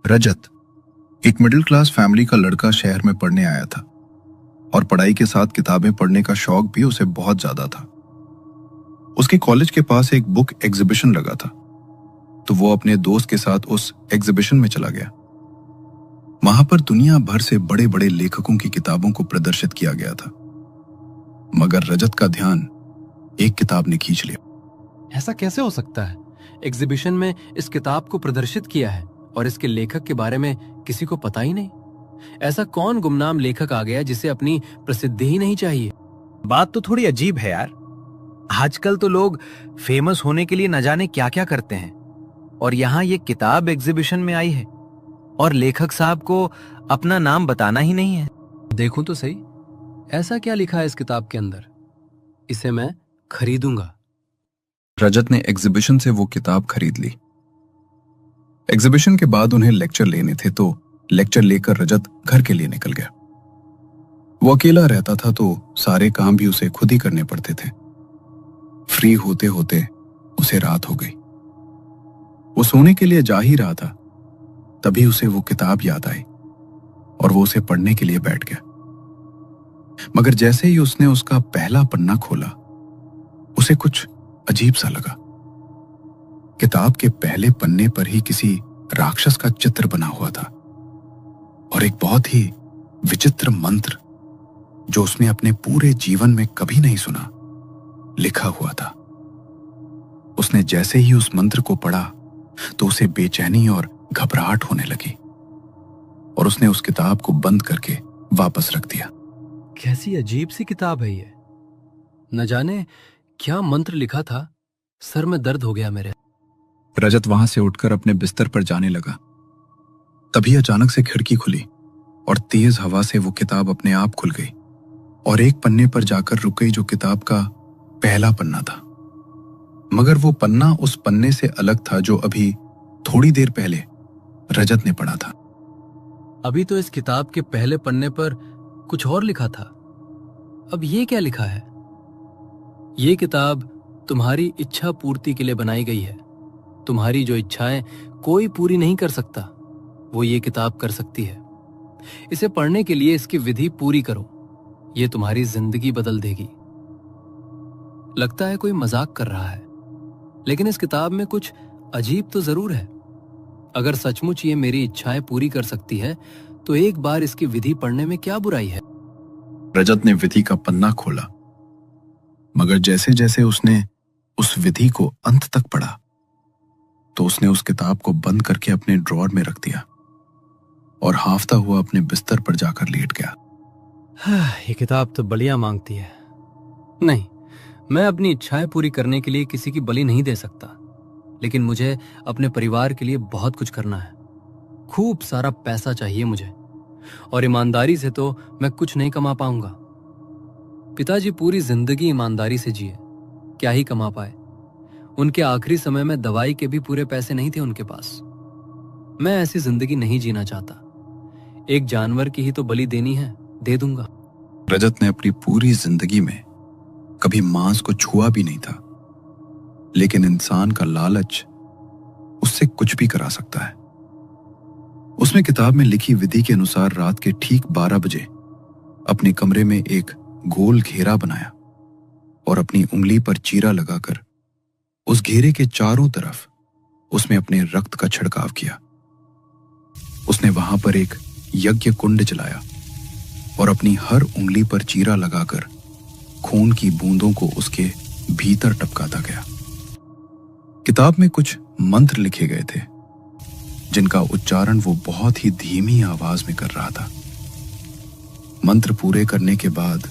रजत एक middle class family का लड़का शहर में पढ़ने आया था और पढ़ाई के साथ किताबें पढ़ने का शौक भी उसे बहुत ज्यादा था। उसके कॉलेज के पास एक बुक एग्जीबिशन लगा था, तो वो अपने दोस्त के साथ उस एग्जीबिशन में चला गया। वहां पर दुनिया भर से बड़े बड़े लेखकों की किताबों को प्रदर्शित किया गया था, मगर रजत का ध्यान एक किताब ने खींच लिया। ऐसा कैसे हो सकता है? एग्जीबिशन में इस किताब को प्रदर्शित किया है और इसके लेखक के बारे में किसी को पता ही नहीं। ऐसा कौन गुमनाम लेखक आ गया जिसे अपनी प्रसिद्धि ही नहीं चाहिए? बात तो थोड़ी अजीब है यार। आजकल तो लोग फेमस होने के लिए न जाने क्या क्या करते हैं, और यहाँ ये किताब एग्जीबिशन में आई है और लेखक साहब को अपना नाम बताना ही नहीं है। देखूं तो सही, ऐसा क्या लिखा है इस किताब के अंदर? इसे मैं खरीदूंगा। रजत ने एग्जीबिशन से वो किताब खरीद ली। एग्जीबिशन के बाद उन्हें लेक्चर लेने थे, तो लेक्चर लेकर रजत घर के लिए निकल गया। वो अकेला रहता था, तो सारे काम भी उसे खुद ही करने पड़ते थे। फ्री होते होते उसे रात हो गई। वो सोने के लिए जा ही रहा था, तभी उसे वो किताब याद आई और वो उसे पढ़ने के लिए बैठ गया। मगर जैसे ही उसने उसका पहला पन्ना खोला, उसे कुछ अजीब सा लगा। किताब के पहले पन्ने पर ही किसी राक्षस का चित्र बना हुआ था और एक बहुत ही विचित्र मंत्र, जो उसने अपने पूरे जीवन में कभी नहीं सुना, लिखा हुआ था। उसने जैसे ही उस मंत्र को पढ़ा तो उसे बेचैनी और घबराहट होने लगी और उसने उस किताब को बंद करके वापस रख दिया। कैसी अजीब सी किताब है ये। न जाने क्या मंत्र लिखा था। सर में दर्द हो गया मेरे। रजत वहां से उठकर अपने बिस्तर पर जाने लगा। तभी अचानक से खिड़की खुली और तेज हवा से वो किताब अपने आप खुल गई और एक पन्ने पर जाकर रुक गई, जो किताब का पहला पन्ना था। मगर वो पन्ना उस पन्ने से अलग था जो अभी थोड़ी देर पहले रजत ने पढ़ा था। अभी तो इस किताब के पहले पन्ने पर कुछ और लिखा था। अब ये क्या लिखा है? ये किताब तुम्हारी इच्छा पूर्ति के लिए बनाई गई है। तुम्हारी जो इच्छाएं कोई पूरी नहीं कर सकता, वो ये किताब कर सकती है। इसे पढ़ने के लिए इसकी विधि पूरी करो। ये तुम्हारी जिंदगी बदल देगी। लगता है कोई मजाक कर रहा है, लेकिन इस किताब में कुछ अजीब तो जरूर है। अगर सचमुच ये मेरी इच्छाएं पूरी कर सकती है, तो एक बार इसकी विधि पढ़ने में क्या बुराई है? रजत ने विधि का पन्ना खोला, मगर जैसे जैसे उसने उस विधि को अंत तक पढ़ा, तो उसने उस किताब को बंद करके अपने ड्रॉअर में रख दिया और हांफता हुआ अपने बिस्तर पर जाकर लेट गया। ये किताब तो बलियां मांगती है। नहीं, मैं अपनी इच्छाएं पूरी करने के लिए किसी की बलि नहीं दे सकता, लेकिन मुझे अपने परिवार के लिए बहुत कुछ करना है। खूब सारा पैसा चाहिए मुझे, और ईमानदारी से तो मैं कुछ नहीं कमा पाऊंगा। पिताजी पूरी जिंदगी ईमानदारी से जिए, क्या ही कमा पाए। उनके आखिरी समय में दवाई के भी पूरे पैसे नहीं थे उनके पास। मैं ऐसी जिंदगी नहीं जीना चाहता। एक जानवर की ही तो बलि देनी है, दे दूंगा। रजत ने अपनी पूरी जिंदगी में कभी मांस को छुआ भी नहीं था, लेकिन इंसान का लालच उससे कुछ भी करा सकता है। उसने किताब में लिखी विधि के अनुसार रात के ठीक 12 बजे अपने कमरे में एक गोल घेरा बनाया और अपनी उंगली पर चीरा लगाकर उस घेरे के चारों तरफ उसमें अपने रक्त का छिड़काव किया। उसने वहां पर एक यज्ञ कुंड जलाया और अपनी हर उंगली पर चीरा लगाकर खून की बूंदों को उसके भीतर टपकाता गया। किताब में कुछ मंत्र लिखे गए थे, जिनका उच्चारण वो बहुत ही धीमी आवाज में कर रहा था। मंत्र पूरे करने के बाद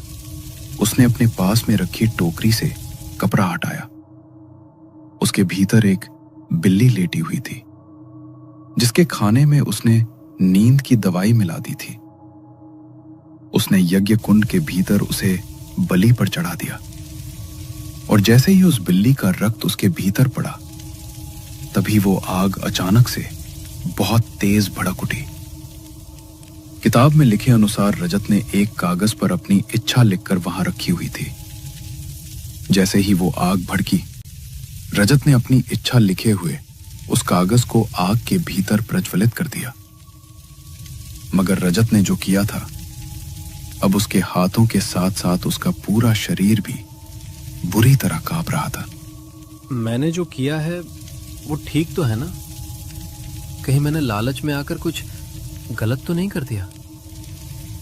उसने अपने पास में रखी टोकरी से कपड़ा हटाया। उसके भीतर एक बिल्ली लेटी हुई थी, जिसके खाने में उसने नींद की दवाई मिला दी थी। उसने यज्ञ कुंड के भीतर उसे बलि पर चढ़ा दिया और जैसे ही उस बिल्ली का रक्त उसके भीतर पड़ा, तभी वो आग अचानक से बहुत तेज भड़क उठी। किताब में लिखे अनुसार रजत ने एक कागज पर अपनी इच्छा लिखकर वहां रखी हुई थी। जैसे ही वो आग भड़की, रजत ने अपनी इच्छा लिखे हुए उस कागज को आग के भीतर प्रज्वलित कर दिया। मगर रजत ने जो किया था, अब उसके हाथों के साथ साथ उसका पूरा शरीर भी बुरी तरह कांप रहा था। मैंने जो किया है वो ठीक तो है ना? कहीं मैंने लालच में आकर कुछ गलत तो नहीं कर दिया?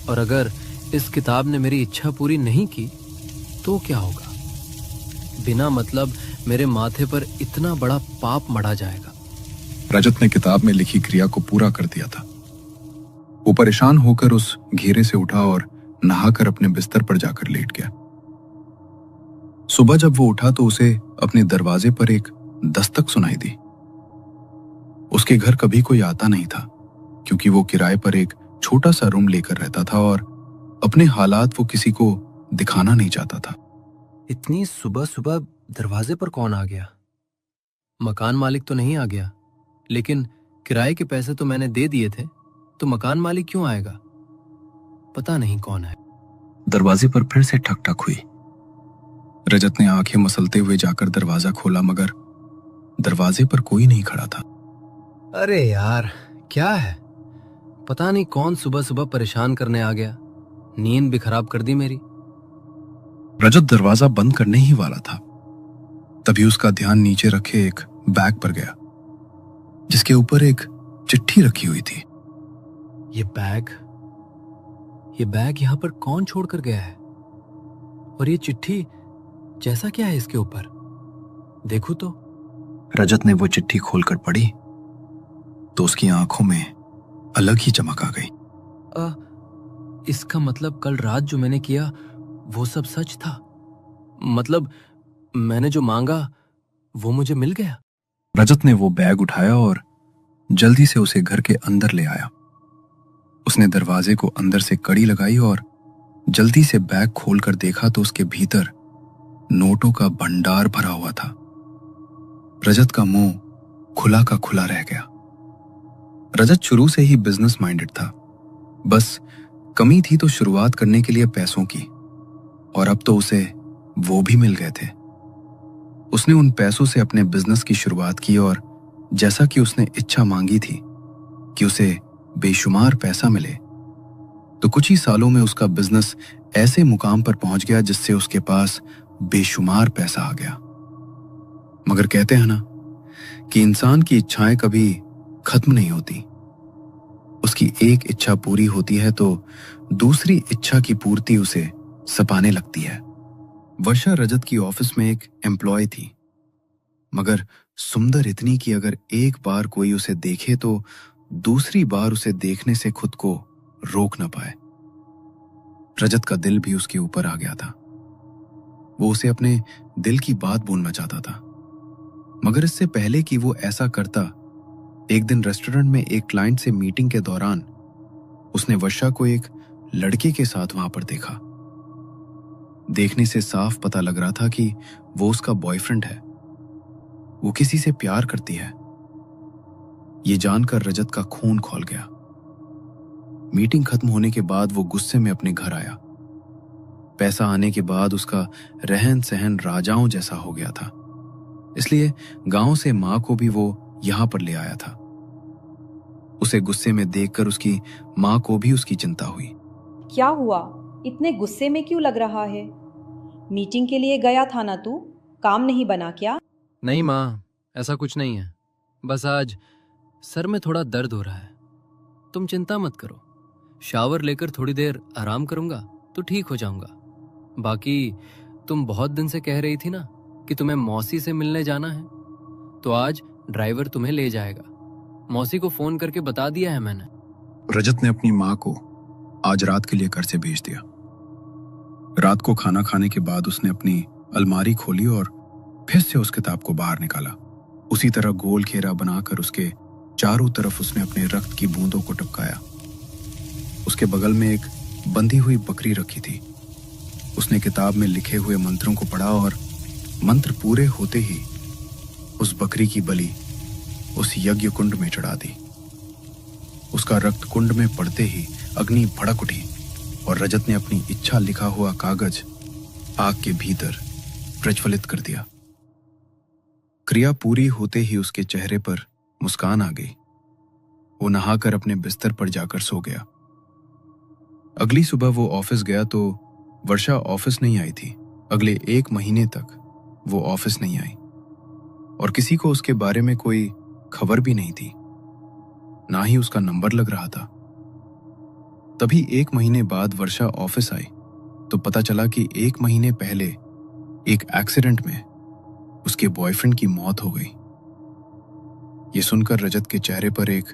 और अगर इस किताब ने मेरी इच्छा पूरी नहीं की तो क्या होगा? बिना मतलब मेरे माथे पर इतना बड़ा पाप मढ़ा जाएगा। रजत ने किताब में लिखी क्रिया को पूरा कर दिया था। वो परेशान होकर उस घेरे से उठा और नहाकर अपने बिस्तर पर जाकर लेट गया। सुबह जब वो उठा तो उसे अपने दरवाजे पर एक दस्तक सुनाई दी। उसके घर कभी कोई आता नहीं था, क्योंकि वो किराए पर एक छोटा सा रूम लेकर रहता था और अपने हालात वो किसी को दिखाना नहीं चाहता था। इतनी सुबह सुबह दरवाजे पर कौन आ गया? मकान मालिक तो नहीं आ गया, लेकिन किराए के पैसे तो मैंने दे दिए थे, तो मकान मालिक क्यों आएगा? पता नहीं कौन है। दरवाजे पर फिर से ठक ठक हुई। रजत ने आंखें मसलते हुए जाकर दरवाजा खोला, मगर दरवाजे पर कोई नहीं खड़ा था। अरे यार, क्या है? पता नहीं कौन सुबह सुबह परेशान करने आ गया। नींद भी खराब कर दी मेरी। रजत दरवाजा बंद करने ही वाला था, तभी उसका ध्यान नीचे रखे एक बैग पर गया, जिसके ऊपर एक चिट्ठी रखी हुई थी। ये बैग यहां पर कौन छोड़कर गया है? और ये चिट्ठी जैसा क्या है इसके ऊपर? देखूं तो। रजत ने वो चिट्ठी खोलकर पढ़ी तो उसकी आंखों में अलग ही चमक आ गई। इसका मतलब कल रात जो मैंने किया वो सब सच था। मतलब मैंने जो मांगा वो मुझे मिल गया। रजत ने वो बैग उठाया और जल्दी से उसे घर के अंदर ले आया। उसने दरवाजे को अंदर से कड़ी लगाई और जल्दी से बैग खोलकर देखा तो उसके भीतर नोटों का भंडार भरा हुआ था। रजत का मुंह खुला का खुला रह गया। रजत शुरू से ही बिजनेस माइंडेड था, बस कमी थी तो शुरुआत करने के लिए पैसों की, और अब तो उसे वो भी मिल गए थे। उसने उन पैसों से अपने बिजनेस की शुरुआत की और जैसा कि उसने इच्छा मांगी थी कि उसे बेशुमार पैसा मिले, तो कुछ ही सालों में उसका बिजनेस ऐसे मुकाम पर पहुंच गया जिससे उसके पास बेशुमार पैसा आ गया। मगर कहते हैं ना कि इंसान की इच्छाएं कभी खत्म नहीं होती। उसकी एक इच्छा पूरी होती है तो दूसरी इच्छा की पूर्ति उसे सपाने लगती है। वर्षा रजत की ऑफिस में एक एम्प्लॉय थी, मगर सुंदर इतनी कि अगर एक बार कोई उसे देखे तो दूसरी बार उसे देखने से खुद को रोक न पाए। रजत का दिल भी उसके ऊपर आ गया था। वो उसे अपने दिल की बात बोलना चाहता था, मगर इससे पहले कि वो ऐसा करता, एक दिन रेस्टोरेंट में एक क्लाइंट से मीटिंग के दौरान उसने वर्षा को एक लड़के के साथ वहां पर देखा। देखने से साफ पता लग रहा था कि वो उसका बॉयफ्रेंड है, वो किसी से प्यार करती है। ये जानकर रजत का खून खौल गया। मीटिंग खत्म होने के बाद वो गुस्से में अपने घर आया। पैसा आने के बाद उसका रहन सहन राजाओं जैसा हो गया था, इसलिए गांव से मां को भी वो यहां पर ले आया था। उसे गुस्से में देखकर उसकी मां को भी उसकी चिंता हुई। क्या हुआ? इतने गुस्से में क्यों लग रहा है? मीटिंग के लिए गया था ना तू? काम नहीं बना क्या? नहीं माँ, ऐसा कुछ नहीं है। बस आज सर में थोड़ा दर्द हो रहा है। तुम चिंता मत करो, शावर लेकर थोड़ी देर आराम करूंगा तो ठीक हो जाऊंगा। बाकी तुम बहुत दिन से कह रही थी ना कि तुम्हें मौसी से मिलने जाना है, तो आज ड्राइवर तुम्हें ले जाएगा। मौसी को फोन करके बता दिया है मैंने। रजत ने अपनी मां को आज रात के लिए घर से भेज दिया। रात को खाना खाने के बाद उसने अपनी अलमारी खोली और फिर से उस किताब को बाहर निकाला। उसी तरह गोल घेरा बनाकर उसके चारों तरफ उसने अपने रक्त की बूंदों को टपकाया। उसके बगल में एक बंधी हुई बकरी रखी थी। उसने किताब में लिखे हुए मंत्रों को पढ़ा और मंत्र पूरे होते ही उस बकरी की बलि उस यज्ञ कुंड में चढ़ा दी। उसका रक्त कुंड में पड़ते ही अग्नि भड़क उठी और रजत ने अपनी इच्छा लिखा हुआ कागज आग के भीतर प्रज्वलित कर दिया। क्रिया पूरी होते ही उसके चेहरे पर मुस्कान आ गई। वो नहाकर अपने बिस्तर पर जाकर सो गया। अगली सुबह वो ऑफिस गया तो वर्षा ऑफिस नहीं आई थी। अगले 1 महीने तक वो ऑफिस नहीं आई और किसी को उसके बारे में कोई खबर भी नहीं थी, ना ही उसका नंबर लग रहा था। तभी 1 महीने बाद वर्षा ऑफिस आई तो पता चला कि 1 महीने पहले एक एक्सीडेंट में उसके बॉयफ्रेंड की मौत हो गई। ये सुनकर रजत के चेहरे पर एक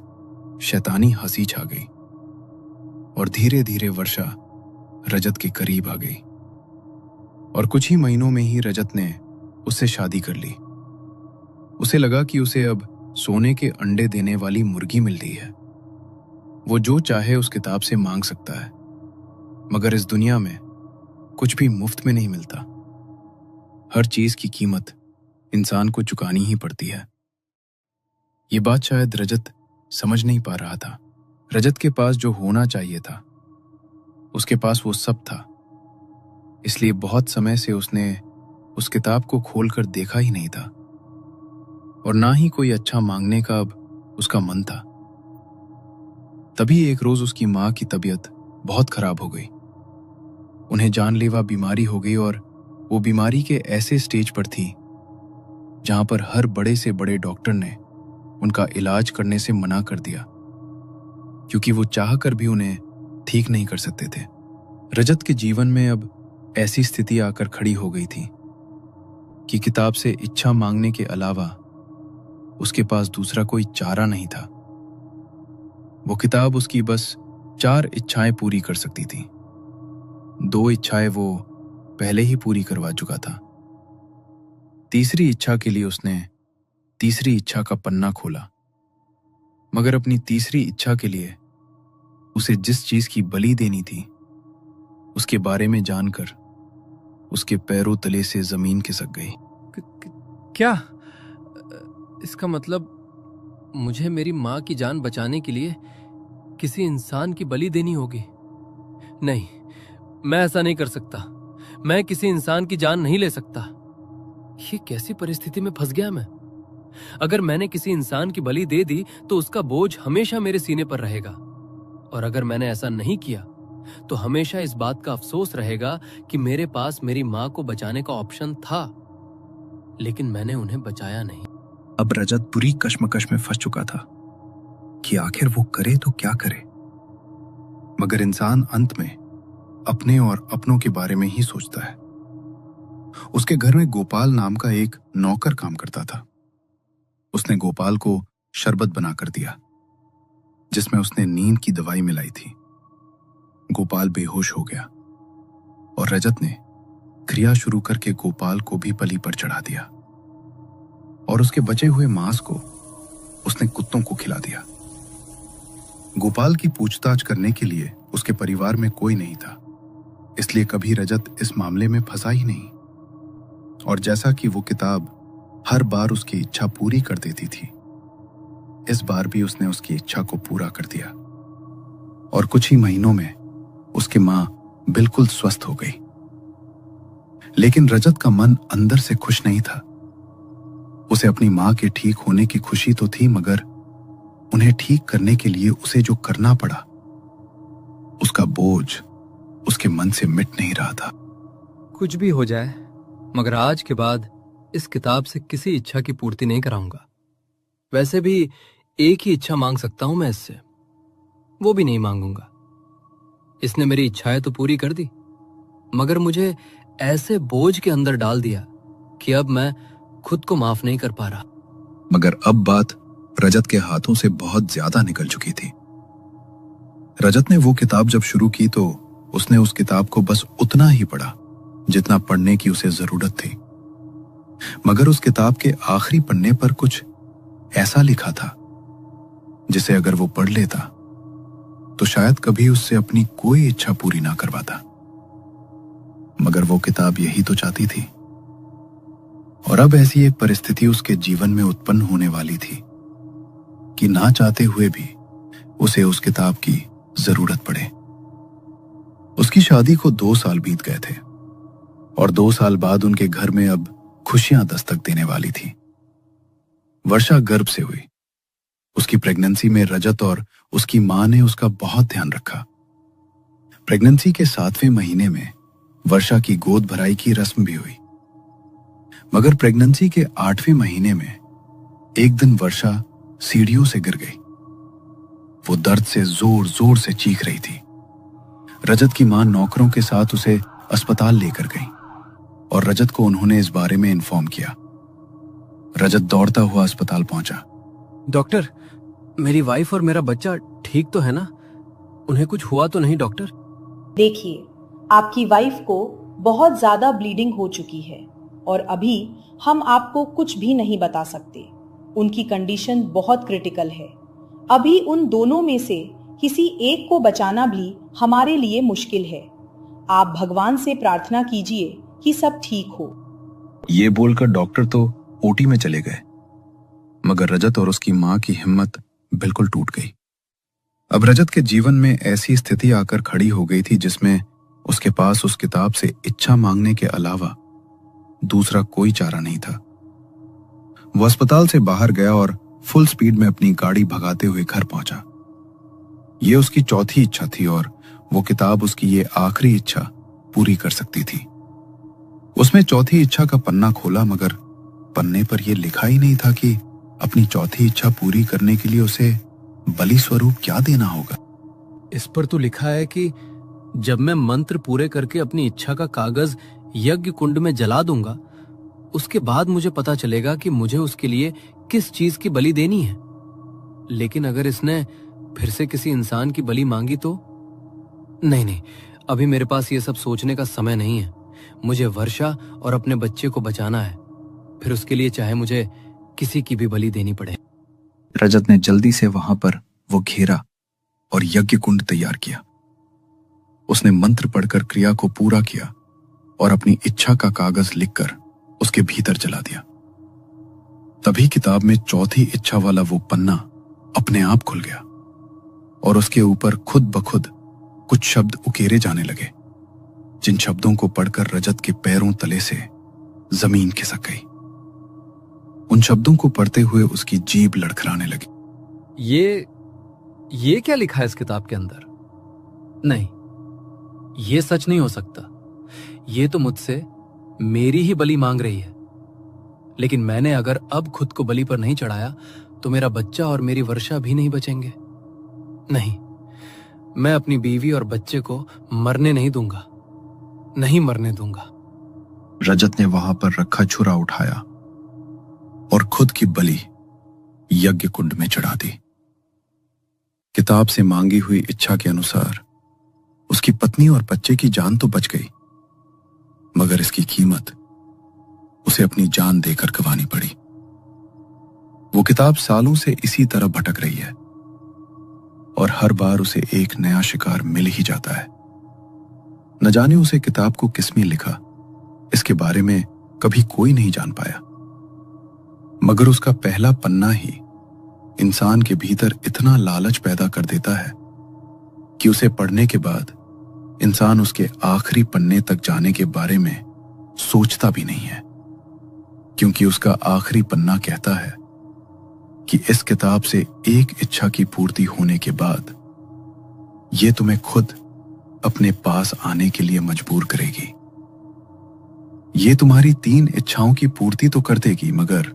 शैतानी हंसी छा गई और धीरे धीरे वर्षा रजत के करीब आ गई और कुछ ही महीनों में ही रजत ने उससे शादी कर ली। उसे लगा कि उसे अब सोने के अंडे देने वाली मुर्गी मिल रही है। वो जो चाहे उस किताब से मांग सकता है, मगर इस दुनिया में कुछ भी मुफ्त में नहीं मिलता। हर चीज की कीमत इंसान को चुकानी ही पड़ती है। ये बात शायद रजत समझ नहीं पा रहा था। रजत के पास जो होना चाहिए था, उसके पास वो सब था। इसलिए बहुत समय से उसने उस किताब को खोलकर देखा ही नहीं था और ना ही कोई अच्छा मांगने का अब उसका मन था। तभी एक रोज उसकी मां की तबीयत बहुत खराब हो गई। उन्हें जानलेवा बीमारी हो गई और वो बीमारी के ऐसे स्टेज पर थी जहां पर हर बड़े से बड़े डॉक्टर ने उनका इलाज करने से मना कर दिया, क्योंकि वो चाहकर भी उन्हें ठीक नहीं कर सकते थे। रजत के जीवन में अब ऐसी स्थिति आकर खड़ी हो गई थी कि किताब से इच्छा मांगने के अलावा उसके पास दूसरा कोई चारा नहीं था। वो किताब उसकी बस 4 इच्छाएं पूरी कर सकती थी। 2 इच्छाएं वो पहले ही पूरी करवा चुका था। तीसरी इच्छा के लिए उसने तीसरी इच्छा का पन्ना खोला, मगर अपनी तीसरी इच्छा के लिए उसे जिस चीज की बलि देनी थी उसके बारे में जानकर उसके पैरों तले से जमीन खिसक गई। क्या? इसका मतलब मुझे मेरी माँ की जान बचाने के लिए किसी इंसान की बलि देनी होगी? नहीं, मैं ऐसा नहीं कर सकता। मैं किसी इंसान की जान नहीं ले सकता। ये कैसी परिस्थिति में फंस गया मैं? अगर मैंने किसी इंसान की बलि दे दी तो उसका बोझ हमेशा मेरे सीने पर रहेगा, और अगर मैंने ऐसा नहीं किया तो हमेशा इस बात का अफसोस रहेगा कि मेरे पास मेरी माँ को बचाने का ऑप्शन था, लेकिन मैंने उन्हें बचाया नहीं। अब रजत बुरी कश्मकश में फंस चुका था कि आखिर वो करे तो क्या करे। मगर इंसान अंत में अपने और अपनों के बारे में ही सोचता है। उसके घर में गोपाल नाम का एक नौकर काम करता था। उसने गोपाल को शरबत बनाकर दिया, जिसमें उसने नींद की दवाई मिलाई थी। गोपाल बेहोश हो गया और रजत ने क्रिया शुरू करके गोपाल को भी बलि पर चढ़ा दिया और उसके बचे हुए मांस को उसने कुत्तों को खिला दिया। गोपाल की पूछताछ करने के लिए उसके परिवार में कोई नहीं था, इसलिए कभी रजत इस मामले में फंसा ही नहीं। और जैसा कि वो किताब हर बार उसकी इच्छा पूरी कर देती थी, इस बार भी उसने उसकी इच्छा को पूरा कर दिया और कुछ ही महीनों में उसकी मां बिल्कुल स्वस्थ हो गई। लेकिन रजत का मन अंदर से खुश नहीं था। उसे अपनी मां के ठीक होने की खुशी तो थी, मगर उन्हें ठीक करने के लिए उसे जो करना पड़ा, उसका बोझ उसके मन से मिट नहीं रहा था। कुछ भी हो जाए, मगर आज के बाद इस किताब से किसी इच्छा की पूर्ति नहीं कराऊंगा। वैसे भी एक ही इच्छा मांग सकता हूं मैं इससे, वो भी नहीं मांगूंगा। इसने मेरी इच्छाएं तो पूरी कर दी, मगर मुझे ऐसे बोझ के अंदर डाल दिया कि अब मैं खुद को माफ नहीं कर पा रहा। मगर अब बात रजत के हाथों से बहुत ज्यादा निकल चुकी थी। रजत ने वो किताब जब शुरू की तो उसने उस किताब को बस उतना ही पढ़ा जितना पढ़ने की उसे जरूरत थी। मगर उस किताब के आखिरी पन्ने पर कुछ ऐसा लिखा था जिसे अगर वो पढ़ लेता तो शायद कभी उससे अपनी कोई इच्छा पूरी ना करवाता। मगर वो किताब यही तो चाहती थी, और अब ऐसी एक परिस्थिति उसके जीवन में उत्पन्न होने वाली थी कि ना चाहते हुए भी उसे उस किताब की जरूरत पड़े। उसकी शादी को 2 साल बीत गए थे और 2 साल बाद उनके घर में अब खुशियां दस्तक देने वाली थी। वर्षा गर्भ से हुई। उसकी प्रेगनेंसी में रजत और उसकी मां ने उसका बहुत ध्यान रखा। प्रेगनेंसी के 7वें महीने में वर्षा की गोद भराई की रस्म भी हुई, मगर प्रेगनेंसी के 8वें महीने में एक दिन वर्षा सीढ़ियों से गिर गई। वो दर्द से जोर जोर से चीख रही थी। रजत की मां नौकरों के साथ उसे अस्पताल लेकर गई और रजत को उन्होंने इस बारे में इन्फॉर्म किया। रजत दौड़ता हुआ अस्पताल पहुंचा। डॉक्टर, मेरी वाइफ और मेरा बच्चा ठीक तो है ना? उन्हें कुछ हुआ तो नहीं डॉक्टर? देखिए, आपकी वाइफ को बहुत ज्यादा ब्लीडिंग हो चुकी है और अभी हम आपको कुछ भी नहीं बता सकते। उनकी कंडीशन बहुत क्रिटिकल है। अभी उन दोनों में से किसी एक को बचाना भी हमारे लिए मुश्किल है। आप भगवान से प्रार्थना कीजिए कि सब ठीक हो। ये बोलकर डॉक्टर तो ओटी में चले गए, मगर रजत और उसकी मां की हिम्मत बिल्कुल टूट गई। अब रजत के जीवन में ऐसी स्थिति आकर खड़ी हो गई थी जिसमें उसके पास उस किताब से इच्छा मांगने के अलावा दूसरा कोई चारा नहीं था। वो अस्पताल से बाहर गया और फुल स्पीड में अपनी गाड़ी भगाते हुए घर पहुंचा। ये उसकी चौथी इच्छा थी और वो किताब उसकी ये आखिरी इच्छा पूरी कर सकती थी। उसमें चौथी इच्छा का पन्ना खोला, मगर पन्ने पर यह लिखा ही नहीं था कि अपनी चौथी इच्छा पूरी करने के लिए उसे बलि स्वरूप क्या देना होगा। इस पर तो लिखा है कि जब मैं मंत्र पूरे करके अपनी इच्छा का कागज यज्ञ कुंड में जला दूंगा, उसके बाद मुझे पता चलेगा कि मुझे उसके लिए किस चीज की बलि देनी है। लेकिन अगर इसने फिर से किसी इंसान की बलि मांगी तो? नहीं, अभी मेरे पास ये सब सोचने का समय नहीं है। मुझे वर्षा और अपने बच्चे को बचाना है, फिर उसके लिए चाहे मुझे किसी की भी बलि देनी पड़े। रजत ने जल्दी से वहां पर वो घेरा और यज्ञ कुंड तैयार किया। उसने मंत्र पढ़कर क्रिया को पूरा किया और अपनी इच्छा का कागज लिखकर उसके भीतर जला दिया। तभी किताब में चौथी इच्छा वाला वो पन्ना अपने आप खुल गया और उसके ऊपर खुद ब खुद कुछ शब्द उकेरे जाने लगे, जिन शब्दों को पढ़कर रजत के पैरों तले से जमीन खिसक गई। उन शब्दों को पढ़ते हुए उसकी जीभ लड़खड़ाने लगी। ये क्या लिखा है इस किताब के अंदर? नहीं, ये सच नहीं हो सकता। ये तो मुझसे मेरी ही बलि मांग रही है। लेकिन मैंने अगर अब खुद को बलि पर नहीं चढ़ाया तो मेरा बच्चा और मेरी वर्षा भी नहीं बचेंगे। नहीं, मैं अपनी बीवी और बच्चे को मरने नहीं दूंगा, नहीं मरने दूंगा। रजत ने वहां पर रखा छुरा उठाया और खुद की बलि यज्ञ कुंड में चढ़ा दी। किताब से मांगी हुई इच्छा के अनुसार उसकी पत्नी और बच्चे की जान तो बच गई, मगर इसकी कीमत उसे अपनी जान देकर गंवानी पड़ी। वो किताब सालों से इसी तरह भटक रही है और हर बार उसे एक नया शिकार मिल ही जाता है। न जाने उसे किताब को किसने लिखा, इसके बारे में कभी कोई नहीं जान पाया, मगर उसका पहला पन्ना ही इंसान के भीतर इतना लालच पैदा कर देता है कि उसे पढ़ने के बाद इंसान उसके आखिरी पन्ने तक जाने के बारे में सोचता भी नहीं है, क्योंकि उसका आखिरी पन्ना कहता है कि इस किताब से एक इच्छा की पूर्ति होने के बाद यह तुम्हें खुद अपने पास आने के लिए मजबूर करेगी। ये तुम्हारी 3 इच्छाओं की पूर्ति तो कर देगी, मगर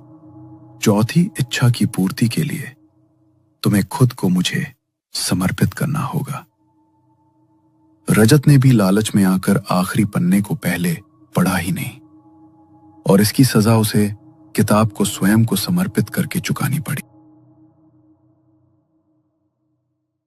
चौथी इच्छा की पूर्ति के लिए तुम्हें खुद को मुझे समर्पित करना होगा। रजत ने भी लालच में आकर आखिरी पन्ने को पहले पढ़ा ही नहीं और इसकी सजा उसे किताब को स्वयं को समर्पित करके चुकानी पड़ी।